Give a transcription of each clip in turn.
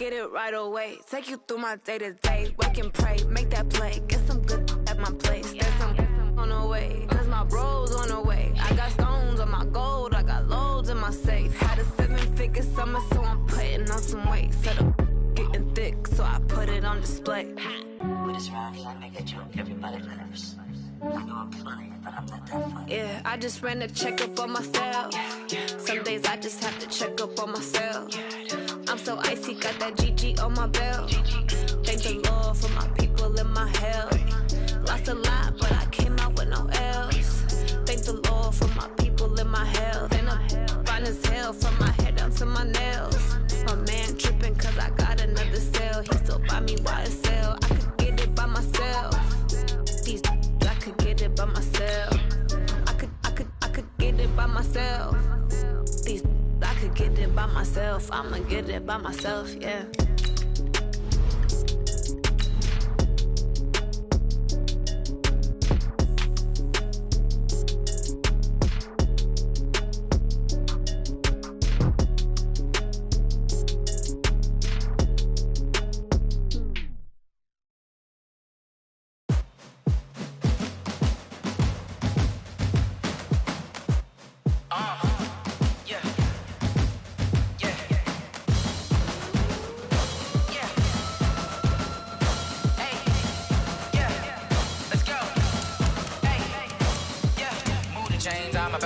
get it right away. Take you through my day-to-day. Wake and pray, make that play. Get some good at my place. There's some on the way, cause my bros on the way. I got stones on my gold, I got loads in my safe. Had a 7-figure summer, so I'm putting on some weight. Said I'm getting thick, so I put it on display. With this round, I make a joke, everybody laughs. I know I'm funny, but I'm not that funny. Yeah, I just ran a checkup on myself. Some days I just have to check up on myself. I'm so icy, got that GG on my belt. Thank the Lord for my people in my health. Lost a lot, but I came out with no L's. Thank the Lord for my people in my health. And I'm fine as hell from my head down to my nails. My man tripping cause I got another cell. He still buy me YSL. I could get it by myself. These I could get it by myself. I could get it by myself. These I could get it by myself. I'ma get it by myself, yeah.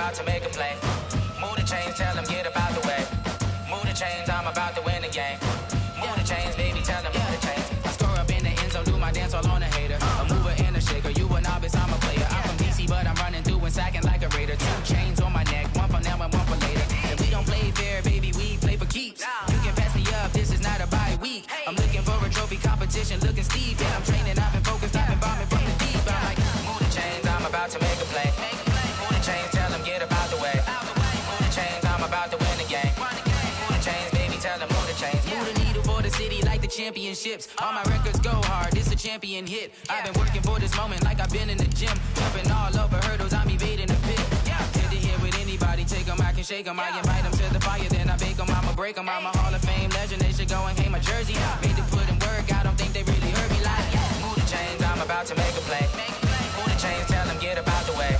To make a play. Move the chains, tell them get about the way. Move the chains, I'm about to win the game. Move the chains, baby, tell them move the chains. I score up in the end zone, do my dance all on a hater. A mover and a shaker, you a novice, I'm a player. I'm from DC, but I'm running through and sacking like a raider. 2 chains on my neck, one for now and one for later. And we don't play fair, baby, we play for keeps. You can pass me up, this is not a bye week. I'm looking for a trophy competition, looking steep. And I'm training, I've been focused, I've been bombing from the deep. I'm like, move the chains, I'm about to make a play. Move the chains, tell them get about the way. Move the chains, I'm about to win the game. Move the chains, baby, tell them move the chains. Move the needle for the city like the championships. All my records go hard, this a champion hit. I've been working for this moment like I've been in the gym. Jumping all over hurdles, I'm evading the pit. Get to here with anybody, take them, I can shake them. I invite them to the fire, then I bake them, I'ma break them. I'm a Hall of Fame legend, they should go and hang my jersey. Made to put in work, I don't think they really heard me like, move the chains, I'm about to make a play. Move the chains, tell them get about the way.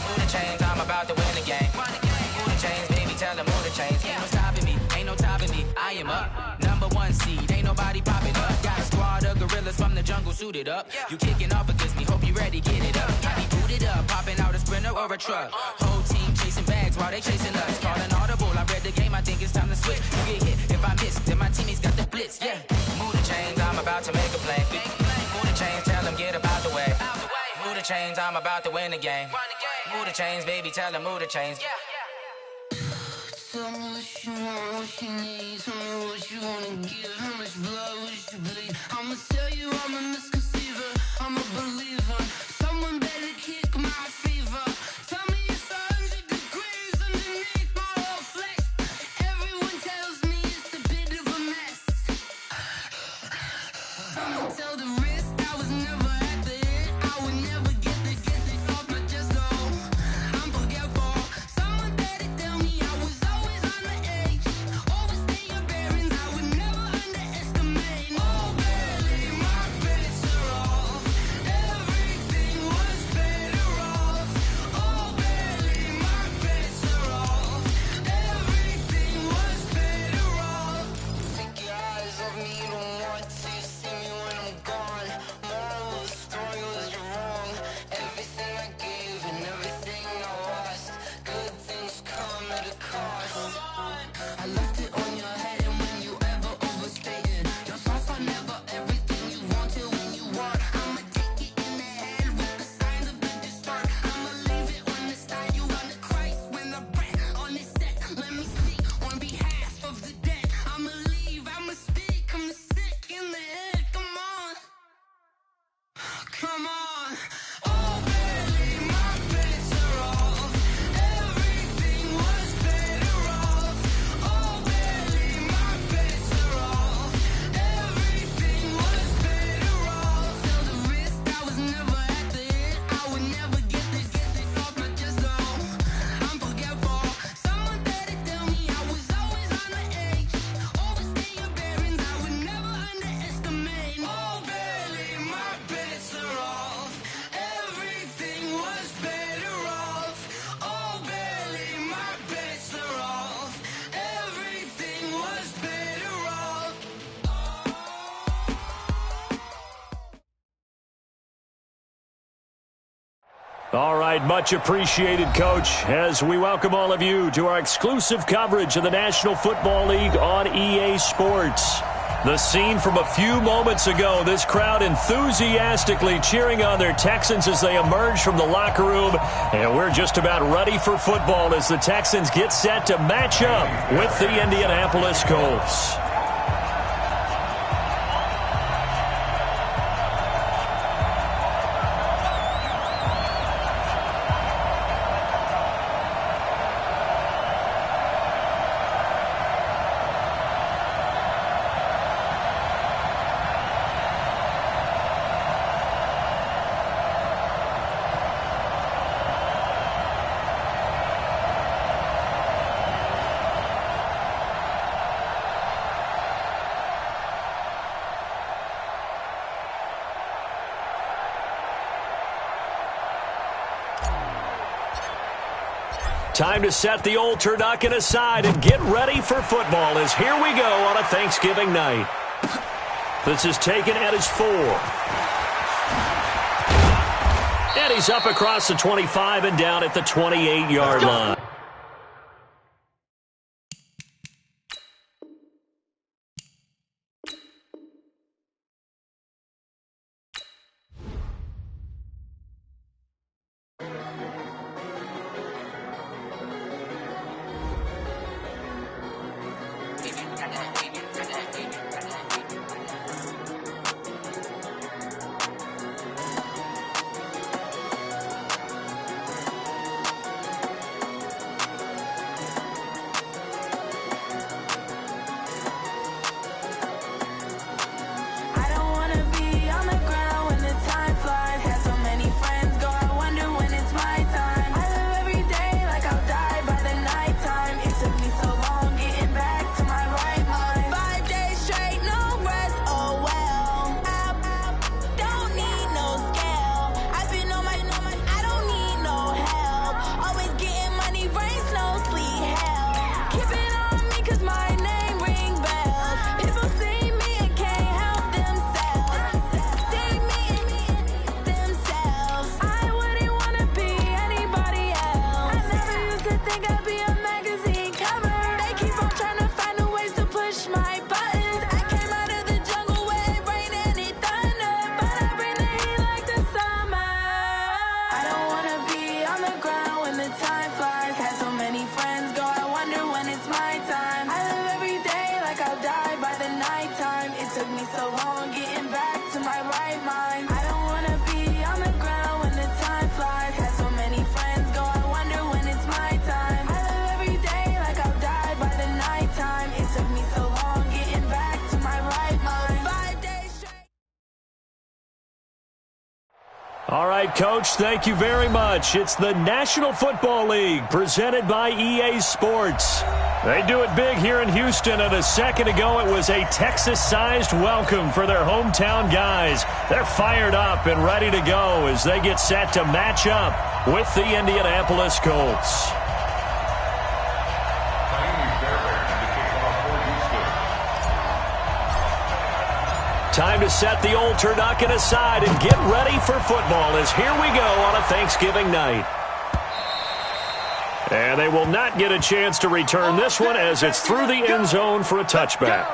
Move the chains, I'm about to win the game. Move the chains, baby, tell them move the chains. Ain't no stopping me, ain't no topping me. I am up, #1 seed, ain't nobody popping up. Got a squad of gorillas from the jungle suited up. You kicking off against me, hope you ready, get it up. I be booted up, popping out a Sprinter or a truck. Whole team chasing bags while they chasing us. Calling audible, I read the game, I think it's time to switch. You get hit, if I miss, then my teammates got the blitz, yeah. Move the chains, I'm about to make a play. Move the chains, tell them get about the way. Move the chains, I'm about to win the game. Move the chains, baby, tell them move the chains. Tell me what you want, what you need. Tell me what you wanna give. How much blood would you bleed? I'ma tell you I'm a misconceiver. I'm a believer. Someone better kick my fever. Tell me it's 100 degrees underneath my whole flesh. Everyone tells me it's a bit of a mess. I'ma tell the risk I was never at the end. I would never get it off my chest. Oh, I'm forgetful. Someone better tell me I was always on the edge. Overstay your bearings, I would never underestimate. Oh, barely my bets are off. Everything All right, much appreciated, Coach, as we welcome all of you to our exclusive coverage of the National Football League on EA Sports. The scene from a few moments ago, this crowd enthusiastically cheering on their Texans as they emerge from the locker room. And we're just about ready for football as the Texans get set to match up with the Indianapolis Colts. Time to set the old turducken aside and get ready for football as here we go on a Thanksgiving night. This is taken at his 4. And he's up across the 25 and down at the 28-yard line. All right, Coach, thank you very much. It's the National Football League presented by EA Sports. They do it big here in Houston, and a second ago it was a Texas-sized welcome for their hometown guys. They're fired up and ready to go as they get set to match up with the Indianapolis Colts. Time to set the old turducken aside and get ready for football as here we go on a Thanksgiving night. And they will not get a chance to return this one as it's through the end zone for a touchback.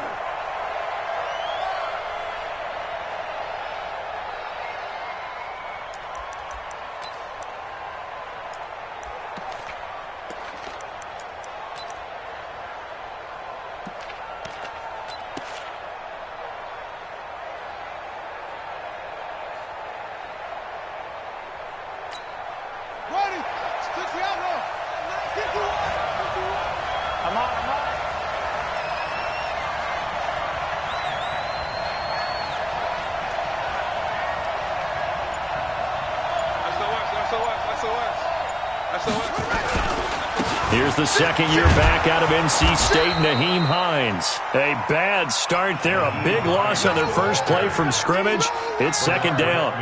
Here's the second year back out of NC State, Naheem Hines. A bad start there, a big loss on their first play from scrimmage. It's second down.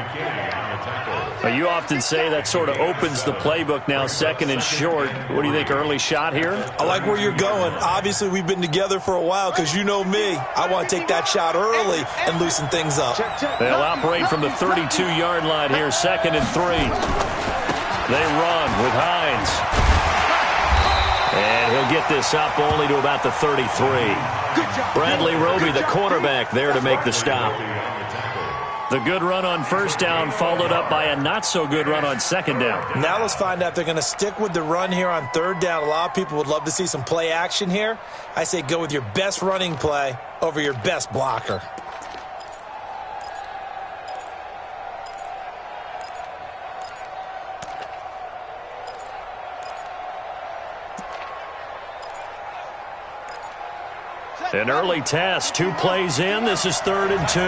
You often say that sort of opens the playbook now, second and short. What do you think, early shot here? I like where you're going. Obviously, we've been together for a while because you know me. I want to take that shot early and loosen things up. They'll operate from the 32-yard line here, second and 3. They run with Hines. And he'll get this up only to about the 33. Bradley Roby, the cornerback, there to make the stop. The good run on first down followed up by a not-so-good run on second down. Now let's find out if they're going to stick with the run here on third down. A lot of people would love to see some play action here. I say go with your best running play over your best blocker. An early test, 2 plays in. This is 3rd and 2.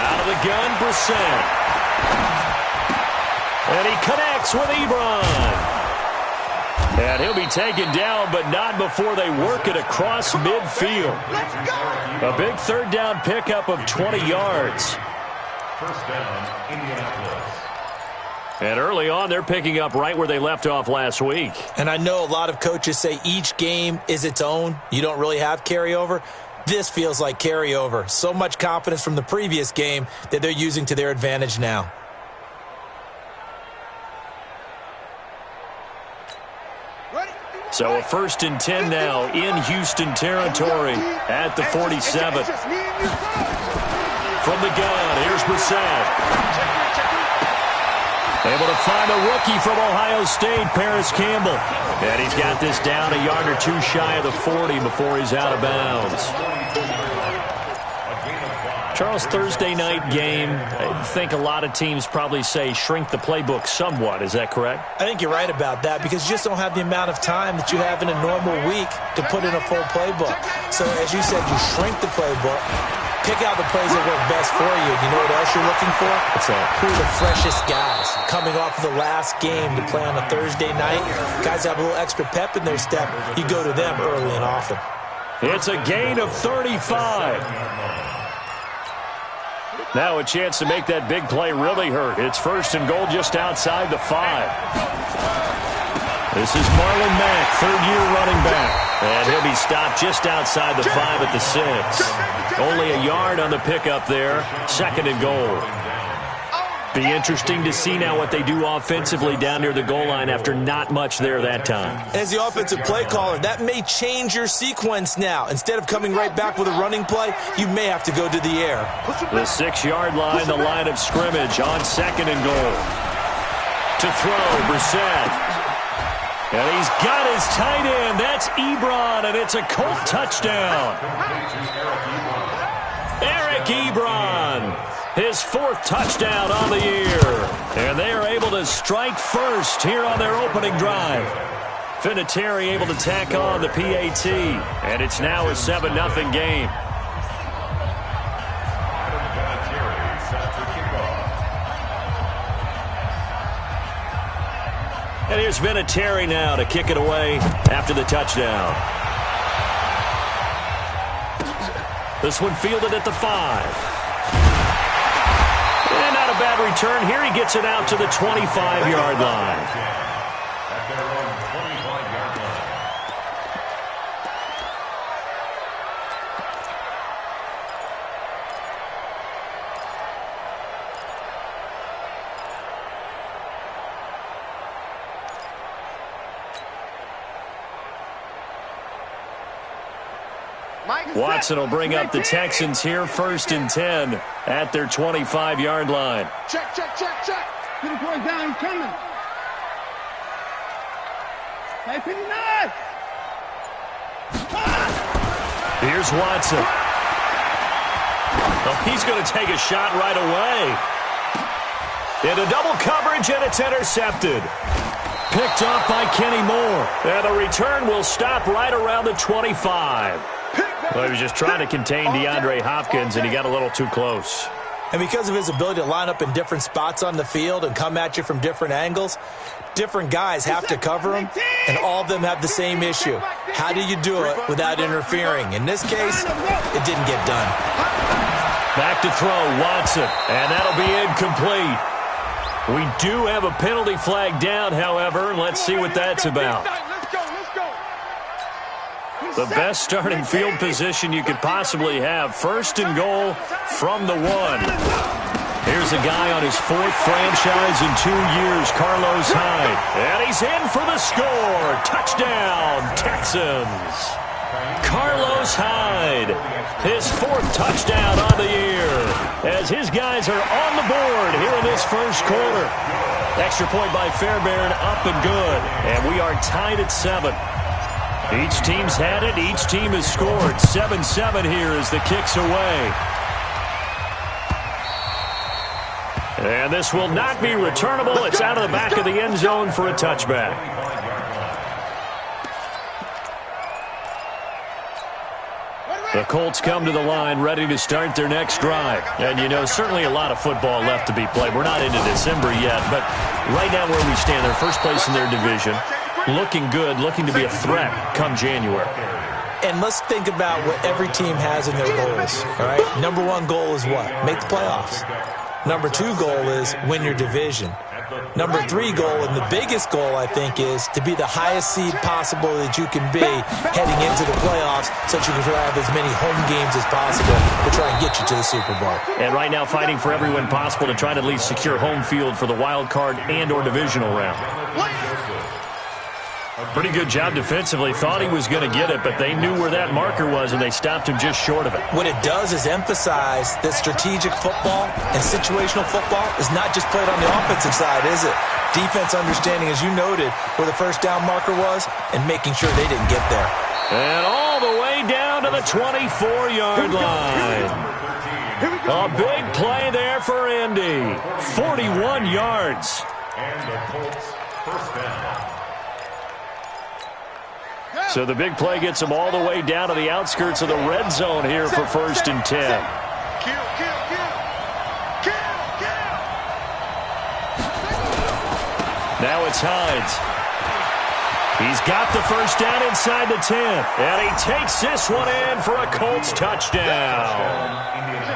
Out of the gun, Brissett. And he connects with Ebron. And he'll be taken down, but not before they work it across midfield. A big third down pickup of 20 yards. First down, Indianapolis. And early on, they're picking up right where they left off last week. And I know a lot of coaches say each game is its own. You don't really have carryover. This feels like carryover. So much confidence from the previous game that they're using to their advantage now. So a 1st and 10 now in Houston territory at the 47. From the gun, here's Brissett. Able to find a rookie from Ohio State, Paris Campbell. And he's got this down a yard or 2 shy of the 40 before he's out of bounds. Charles, Thursday night game, I think a lot of teams probably say shrink the playbook somewhat. Is that correct? I think you're right about that because you just don't have the amount of time that you have in a normal week to put in a full playbook. So as you said, you shrink the playbook. Pick out the plays that work best for you. You know what else you're looking for? What's that? Who are the freshest guys coming off of the last game to play on a Thursday night? Guys have a little extra pep in their step. You go to them early and often. It's a gain of 35. Now a chance to make that big play really hurt. It's 1st and goal just outside the 5. This is Marlon Mack, 3rd-year running back. And he'll be stopped just outside the 5 at the 6. Only a yard on the pickup there. 2nd and goal. Be interesting to see now what they do offensively down near the goal line after not much there that time. As the offensive play caller, that may change your sequence now. Instead of coming right back with a running play, you may have to go to the air. The 6-yard line, the line of scrimmage on 2nd and goal. To throw, Brissett. And he's got his tight end. That's Ebron, and it's a Colt touchdown. Eric Ebron, his 4th touchdown on the year. And they are able to strike first here on their opening drive. Vinatieri able to tack on the PAT. And it's now a 7-0 game. And here's Vinatieri now to kick it away after the touchdown. This one fielded at the 5. And not a bad return. Here he gets it out to the 25-yard line. At their own 25-yard line. Watson will bring up the Texans here, 1st and 10 at their 25-yard line. Check. Put the point down, he's coming. Hey, pretty nice. Here's Watson. Oh, he's going to take a shot right away. Into double coverage, and it's intercepted. Picked off by Kenny Moore. And the return will stop right around the 25. Well, he was just trying to contain DeAndre Hopkins, and he got a little too close. And because of his ability to line up in different spots on the field and come at you from different angles, different guys have to cover him, and all of them have the same issue. How do you do it without interfering? In this case, it didn't get done. Back to throw, Watson, and that'll be incomplete. We do have a penalty flag down, however. Let's see what that's about. The best starting field position you could possibly have. 1st and goal from the 1. Here's a guy on his 4th franchise in 2 years, Carlos Hyde. And he's in for the score. Touchdown, Texans. Carlos Hyde, his 4th touchdown on the year, as his guys are on the board here in this first quarter. Extra point by Fairbairn, up and good. And we are tied at 7. Each team's had it. Each team has scored. 7-7 here as the kick's away. And this will not be returnable. It's out of the back of the end zone for a touchback. The Colts come to the line ready to start their next drive. And, you know, certainly a lot of football left to be played. We're not into December yet, but right now where we stand, they're first place in their division. Looking good, looking to be a threat come January. And let's think about what every team has in their goals, all right? Number 1 goal is what? Make the playoffs. Number 2 goal is win your division. Number 3 goal, and the biggest goal, I think, is to be the highest seed possible that you can be heading into the playoffs so that you can have as many home games as possible to try and get you to the Super Bowl. And right now fighting for every win possible to try to at least secure home field for the wild card and or divisional round. Pretty good job defensively. Thought he was going to get it, but they knew where that marker was, and they stopped him just short of it. What it does is emphasize that strategic football and situational football is not just played on the offensive side, is it? Defense understanding, as you noted, where the first down marker was and making sure they didn't get there. And all the way down to the 24-yard line. A big play there for Indy. 41 yards. And the Colts first down. So the big play gets them all the way down to the outskirts of the red zone here for 1st and 10. Now it's Hines. He's got the first down inside the 10. And he takes this one in for a Colts touchdown.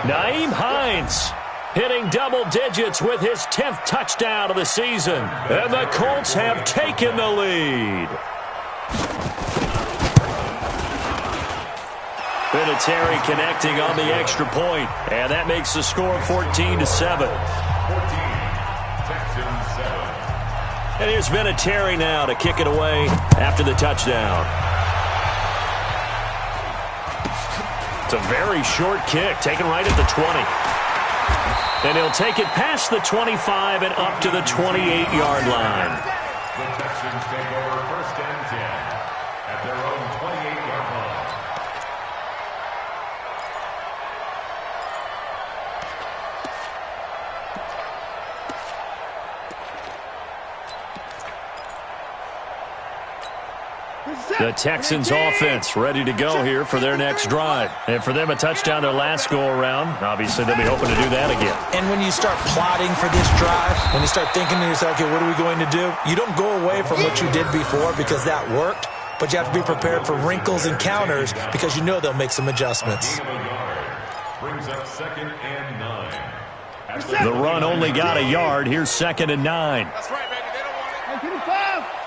Nyheim Hines hitting double digits with his 10th touchdown of the season. And the Colts have taken the lead. Vinatieri connecting on the extra point, and that makes the score 14-7. 14, Texans 7. And here's Vinatieri now to kick it away after the touchdown. It's a very short kick, taken right at the 20. And he'll take it past the 25 and up to the 28-yard line. The Texans take over 1st and 10 at their own 28-yard line. The Texans offense ready to go here for their next drive. And for them, a touchdown their last go-around. Obviously, they'll be hoping to do that again. And when you start plotting for this drive, when you start thinking to yourself, okay, what are we going to do? You don't go away from what you did before because that worked, but you have to be prepared for wrinkles and counters because you know they'll make some adjustments. Brings up 2nd and 9. The run only got a yard. Here's 2nd and 9. That's right, baby. They don't want it. 5.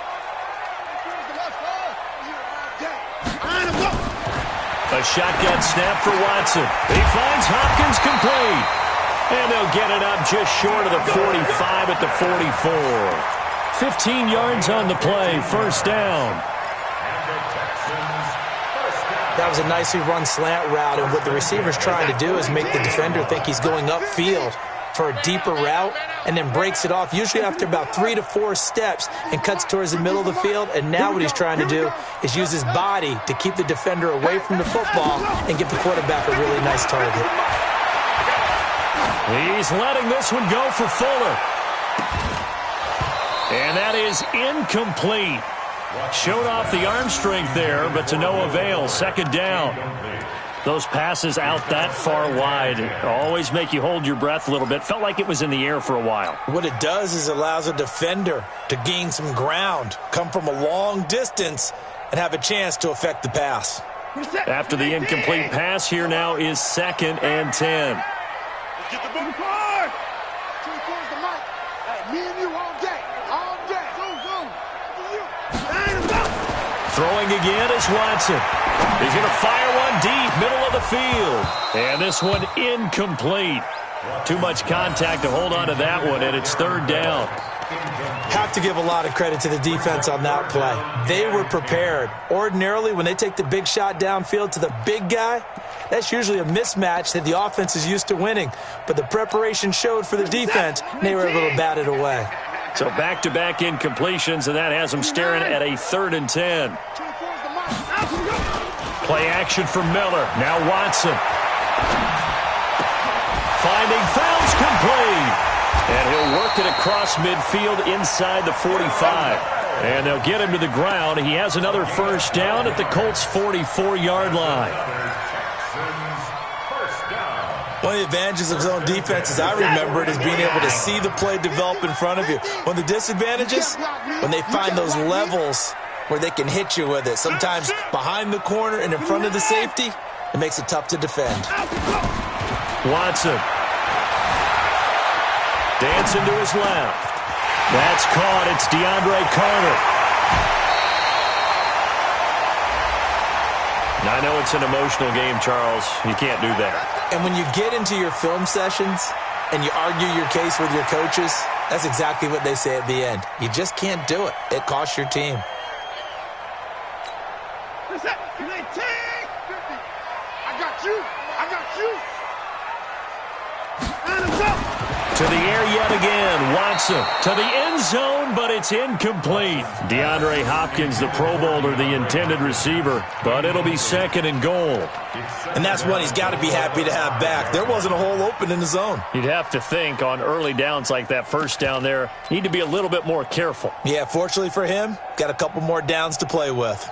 A shotgun snap for Watson. He finds Hopkins complete. And they'll get it up just short of the 45 at the 44. 15 yards on the play. First down. That was a nicely run slant route, and what the receiver's trying to do is make the defender think he's going upfield for a deeper route and then breaks it off, usually after about 3 to 4 steps, and cuts towards the middle of the field. And now what he's trying to do is use his body to keep the defender away from the football and give the quarterback a really nice target. He's letting this one go for Fuller. And that is incomplete. Showed off the arm strength there, but to no avail. 2nd down. Those passes out that far wide always make you hold your breath a little bit. Felt like it was in the air for a while. What it does is allows a defender to gain some ground, come from a long distance, and have a chance to affect the pass. After the incomplete pass, here now is 2nd and 10. Get the ball forward. Towards the mic. Hey, me and you all day. All day. Zoom. Throwing again is Watson. He's going to fire one deep, middle of the field. And this one incomplete. Too much contact to hold on to that one, and it's third down. Have to give a lot of credit to the defense on that play. They were prepared. Ordinarily, when they take the big shot downfield to the big guy, that's usually a mismatch that the offense is used to winning. But the preparation showed for the defense, and they were able to bat it away. So back-to-back incompletions, and that has them staring at a 3rd and 10. Play action for Miller. Now Watson. Finding Fouls complete. And he'll work it across midfield inside the 45. And they'll get him to the ground. He has another first down at the Colts' 44-yard line. One of the advantages of zone defense, as I remember it, is being able to see the play develop in front of you. One of the disadvantages, when they find those levels where they can hit you with it. Sometimes behind the corner and in front of the safety, it makes it tough to defend. Watson. Dancing to his left. That's caught. It's DeAndre Carter. Now, I know it's an emotional game, Charles. You can't do that. And when you get into your film sessions and you argue your case with your coaches, that's exactly what they say at the end. You just can't do it. It costs your team. I got you. I got you. To the air yet again. Watson to the end zone, but it's incomplete. DeAndre Hopkins, the Pro Bowler, the intended receiver, but it'll be 2nd and goal. And that's one he's got to be happy to have back. There wasn't a hole open in the zone. You'd have to think on early downs like that first down there, need to be a little bit more careful. Yeah, fortunately for him, got a couple more downs to play with.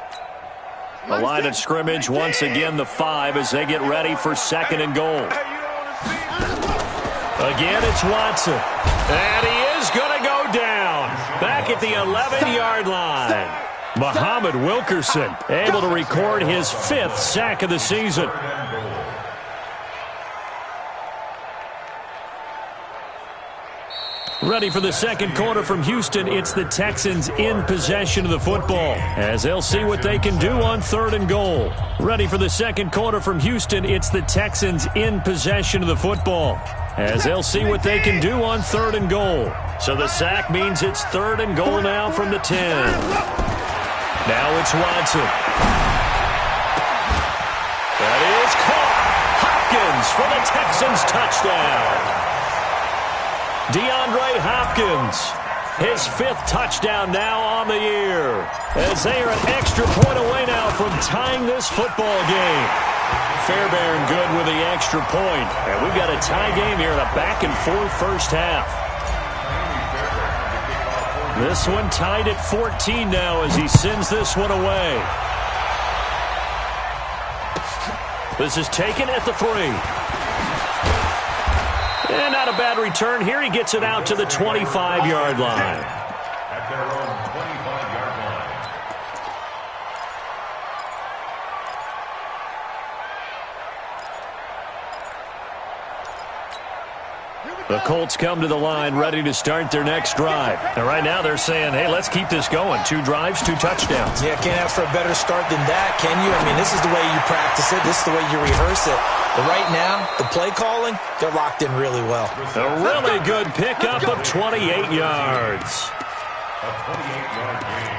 The line of scrimmage, once again, the 5 as they get ready for 2nd and goal. Again, it's Watson. And he is going to go down. Back at the 11-yard line. Muhammad Wilkerson able to record his 5th sack of the season. Ready for the second quarter from Houston. It's the Texans in possession of the football as they'll see what they can do on 3rd and goal. Ready for the second quarter from Houston. It's the Texans in possession of the football as they'll see what they can do on 3rd and goal. So the sack means it's 3rd and goal now from the 10. Now it's Watson. That is caught. Hopkins for the Texans touchdown. DeAndre Hopkins, his 5th touchdown now on the year, as they are an extra point away now from tying this football game. Fairbairn good with the extra point, and we've got a tie game here in a back-and-forth first half. This one tied at 14 now as he sends this one away. This is taken at the 3. And not a bad return here. He gets it out to the 25-yard line. At their own 25-yard line. The Colts come to the line ready to start their next drive. And right now they're saying, hey, let's keep this going. 2 drives, 2 touchdowns. Yeah, can't ask for a better start than that, can you? I mean, this is the way you practice it. This is the way you rehearse it. But right now, the play calling, they're locked in really well. A really good pickup of 28 yards. A 28-yard gain.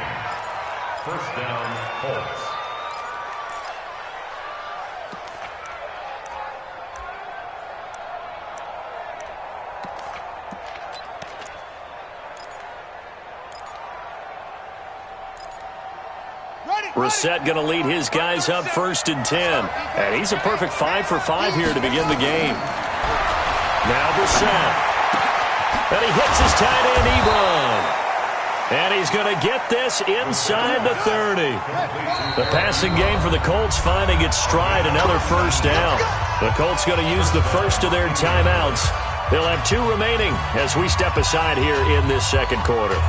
First down, Colts. Brissett going to lead his guys up 1st and 10. And he's a perfect 5 for 5 here to begin the game. Now Brissett. And he hits his tight end, Ebron. And he's going to get this inside the 30. The passing game for the Colts finding its stride, another first down. The Colts going to use the first of their timeouts. They'll have 2 remaining as we step aside here in this second quarter.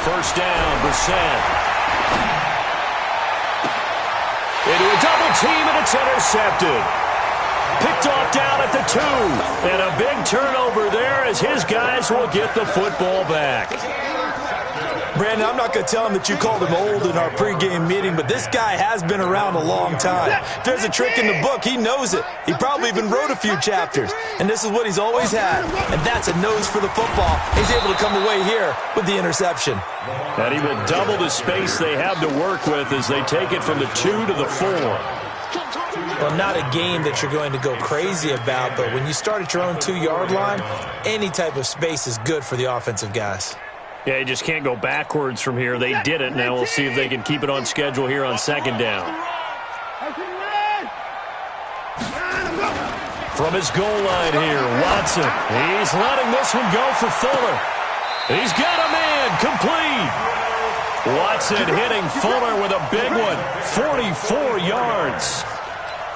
First down, Brissett. Into a double team, and it's intercepted. Picked off down at the 2. And a big turnover there as his guys will get the football back. Brandon, I'm not going to tell him that you called him old in our pregame meeting, but this guy has been around a long time. If there's a trick in the book, he knows it. He probably even wrote a few chapters. And this is what he's always had. And that's a nose for the football. He's able to come away here with the interception. And he will double the space they have to work with as they take it from the 2 to the 4. Well, not a game that you're going to go crazy about, but when you start at your own 2-yard line, any type of space is good for the offensive guys. Yeah, you just can't go backwards from here. They did it. Now we'll see if they can keep it on schedule here on second down. From his goal line here, Watson. He's letting this one go for Fuller. He's got a man complete. Watson hitting Fuller with a big one, 44 yards.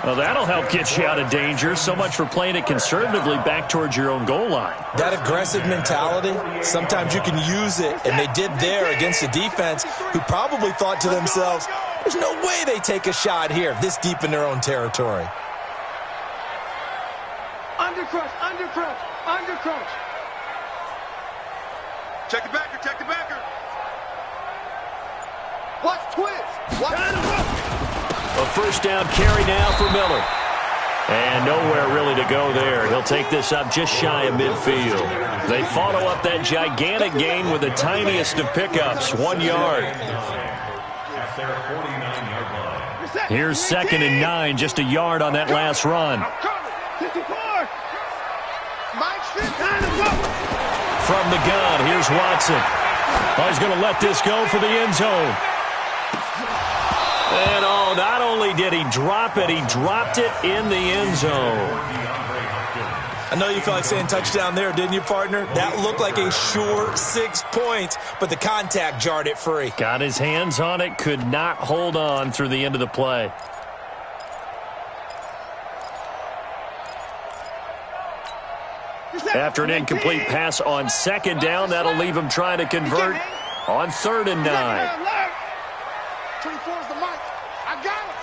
Well, that'll help get you out of danger. So much for playing it conservatively back towards your own goal line. That aggressive mentality, sometimes you can use it, and they did there against a defense who probably thought to themselves, there's no way they take a shot here this deep in their own territory. Undercrush, undercrush, undercrush. Check the backer, check the backer. Watch twist. Watch. A first down carry now for Miller. And nowhere really to go there. He'll take this up just shy of midfield. They follow up that gigantic gain with the tiniest of pickups, 1 yard. Here's 2nd and 9, just a yard on that last run. From the gun, here's Watson. Oh, he's going to let this go for the end zone. And oh, not only did he drop it, he dropped it in the end zone. I know you felt like saying touchdown there, didn't you, partner? That looked like a sure 6 points, but the contact jarred it free. Got his hands on it, could not hold on through the end of the play. After an incomplete pass on second down, that'll leave him trying to convert on 3rd and 9. 24's the mic. I got it.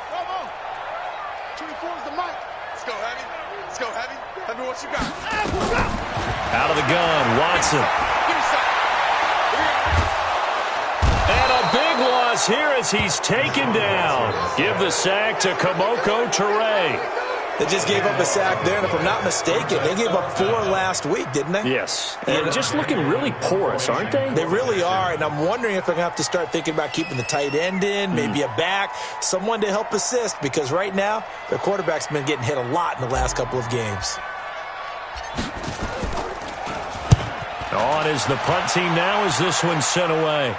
Come on. 24's the mic. Let's go, Heavy. Let's go, Heavy. Tell me what you got. Out of the gun, Watson. And a big loss here as he's taken down. Give the sack to Kamoko Toure. They just gave up a sack there, and if I'm not mistaken, they gave up 4 last week, didn't they? Yes. And just looking really porous, aren't they? They really are, and I'm wondering if they're going to have to start thinking about keeping the tight end in, maybe a back, someone to help assist, because right now, their quarterback's been getting hit a lot in the last couple of games. On is the punt team now as this one's sent away.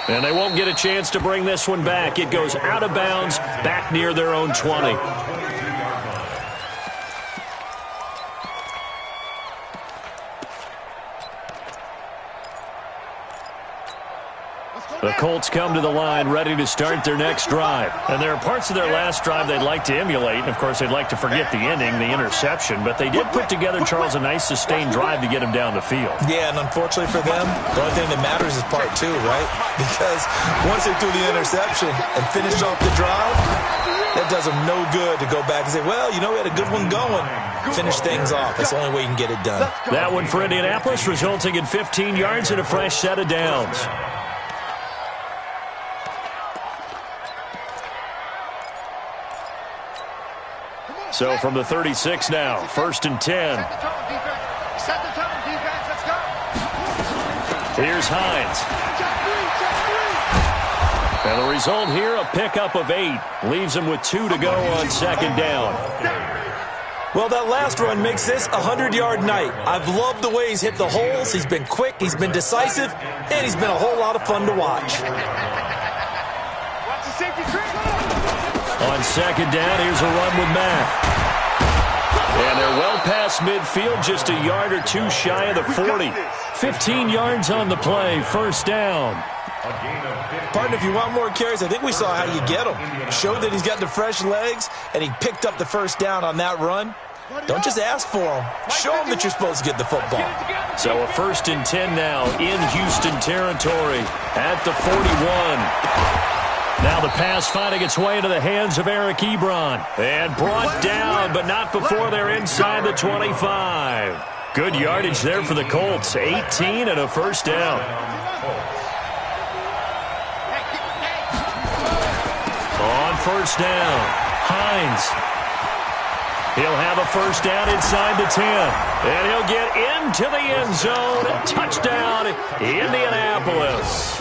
And they won't get a chance to bring this one back. It goes out of bounds, back near their own 20. The Colts come to the line ready to start their next drive. And there are parts of their last drive they'd like to emulate. And, of course, they'd like to forget the ending, the interception. But they did put together, Charles, a nice sustained drive to get him down the field. Yeah, and unfortunately for them, the only thing that matters is part 2, right? Because once they threw the interception and finished off the drive, that does them no good to go back and say, well, you know, we had a good one going. Finish things off. That's the only way you can get it done. That one for Indianapolis, resulting in 15 yards and a fresh set of downs. So from the 36 now, 1st and 10. Set the tone, defense. Let's go. Here's Hines. And the result here, a pickup of 8. Leaves him with 2 to go on 2nd down. Well, that last run makes this a 100-yard night. I've loved the way he's hit the holes. He's been quick, he's been decisive, and he's been a whole lot of fun to watch. Watch the safety trick. On 2nd down, here's a run with Mack. And they're well past midfield, just a yard or 2 shy of the 40. 15 yards on the play, 1st down. Partner, if you want more carries, I think we saw how you get them. Showed that he's got the fresh legs, and he picked up the 1st down on that run. Don't just ask for them. Show them that you're supposed to get the football. So a 1st and 10 now in Houston territory at the 41. Now the pass finding its way into the hands of Eric Ebron. And brought down, but not before they're inside the 25. Good yardage there for the Colts. 18 and a first down. On first down, Hines. He'll have a first down inside the 10. And he'll get into the end zone. Touchdown, Indianapolis.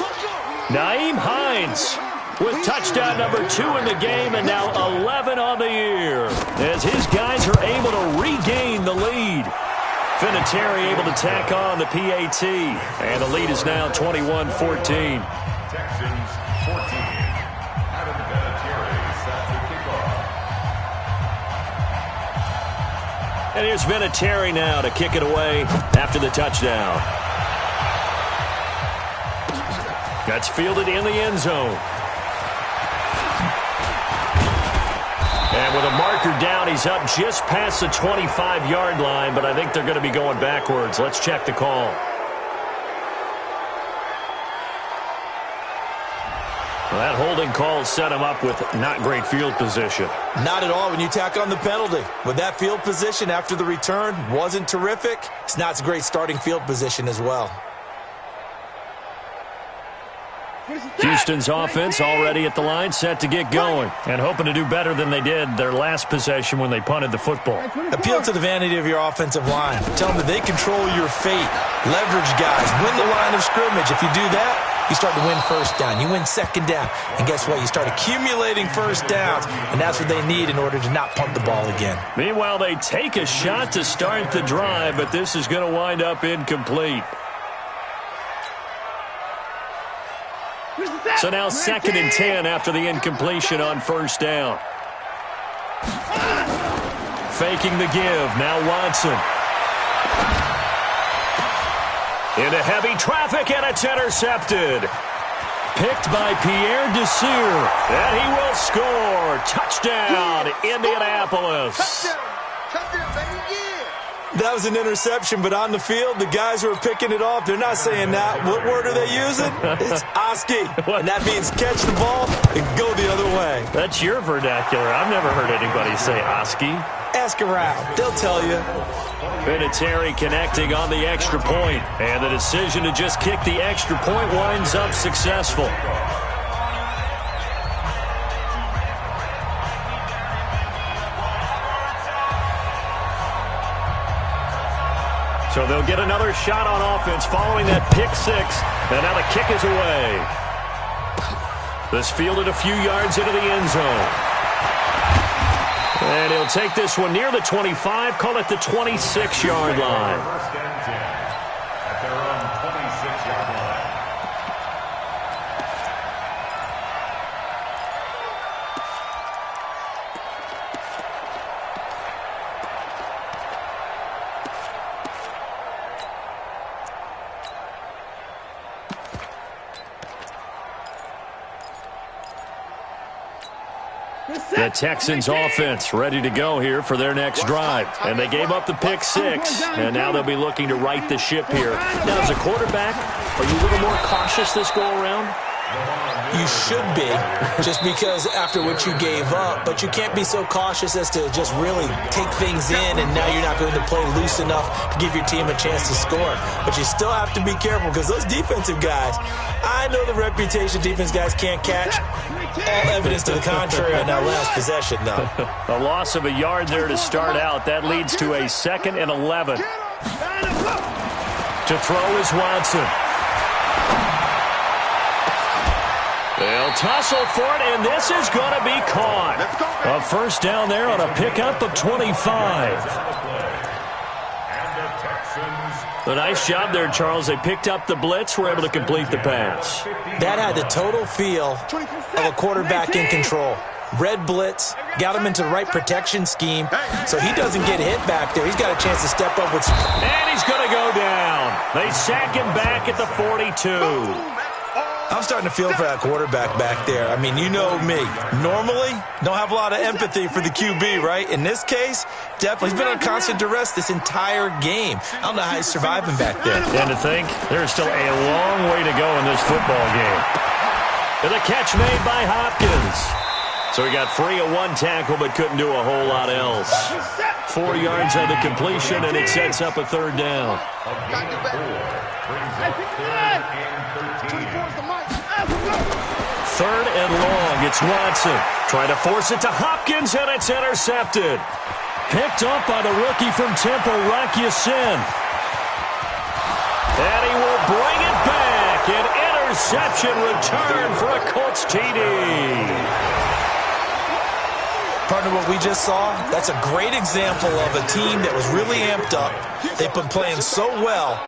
Nyheim Hines with touchdown number 2 in the game and now 11 on the year as his guys are able to regain the lead. Vinatieri able to tack on the PAT, and the lead is now 21-14. Texans 14. Adam Vinatieri set to kick off. And here's Vinatieri now to kick it away after the touchdown. That's fielded in the end zone. And with a marker down, he's up just past the 25-yard line, but I think they're going to be going backwards. Let's check the call. Well, that holding call set him up with not great field position. Not at all when you tack on the penalty. With that field position after the return wasn't terrific. It's not a great starting field position as well. Houston's offense already at the line, set to get going, and hoping to do better than they did their last possession when they punted the football. Appeal to the vanity of your offensive line. Tell them that they control your fate. Leverage guys. Win the line of scrimmage. If you do that, you start to win first down. You win second down. And guess what? You start accumulating first downs, and that's what they need in order to not punt the ball again. Meanwhile, they take a shot to start the drive, but this is going to wind up incomplete. So now 2nd and 10 after the incompletion on first down. Faking the give. Now Watson. Into heavy traffic, and it's intercepted. Picked by Pierre Desir. And he will score. Touchdown, Indianapolis. Touchdown, baby, yeah. That was an interception, but on the field, the guys who are picking it off, they're not saying that. What word are they using? It's Oski. And that means catch the ball and go the other way. That's your vernacular. I've never heard anybody say Oski. Ask around. They'll tell you. Vinatieri connecting on the extra point, and the decision to just kick the extra point winds up successful. So they'll get another shot on offense following that pick 6, and now the kick is away. This fielded a few yards into the end zone. And he'll take this one near the 25, call it the 26-yard line. First and 10 at their own 26-yard line. The Texans offense ready to go here for their next drive. And they gave up the pick 6, and now they'll be looking to right the ship here. Now, as a quarterback, are you a little more cautious this go-around? You should be, just because after what you gave up, but you can't be so cautious as to just really take things in, and now you're not going to play loose enough to give your team a chance to score. But you still have to be careful, because those defensive guys, I know the reputation defense guys can't catch. All evidence to the contrary on that last possession, though. A loss of a yard there to start out. That leads to a 2nd and 11. To throw is Watson. They'll tussle for it, and this is going to be caught. A first down there on a pickup of 25. A nice job there, Charles. They picked up the blitz, were able to complete the pass. That had the total feel of a quarterback in control. Red blitz, got him into the right protection scheme, so he doesn't get hit back there. He's got a chance to step up with... And he's going to go down. They sack him back at the 42. I'm starting to feel for that quarterback back there. I mean, you know me. Normally, don't have a lot of empathy for the QB, right? In this case, definitely. He's been on constant duress this entire game. I don't know how he's surviving back there. And to think, there's still a long way to go in this football game. And the catch made by Hopkins. So he got free of one tackle but couldn't do a whole lot else. 4 yards on the completion, and it sets up a third down. Third and long. It's Watson. Trying to force it to Hopkins, and it's intercepted. Picked up by the rookie from Temple, Rocky Sin. And he will bring it back. An interception return for a Colts TD. Partner, what we just saw, that's a great example of a team that was really amped up. They've been playing so well,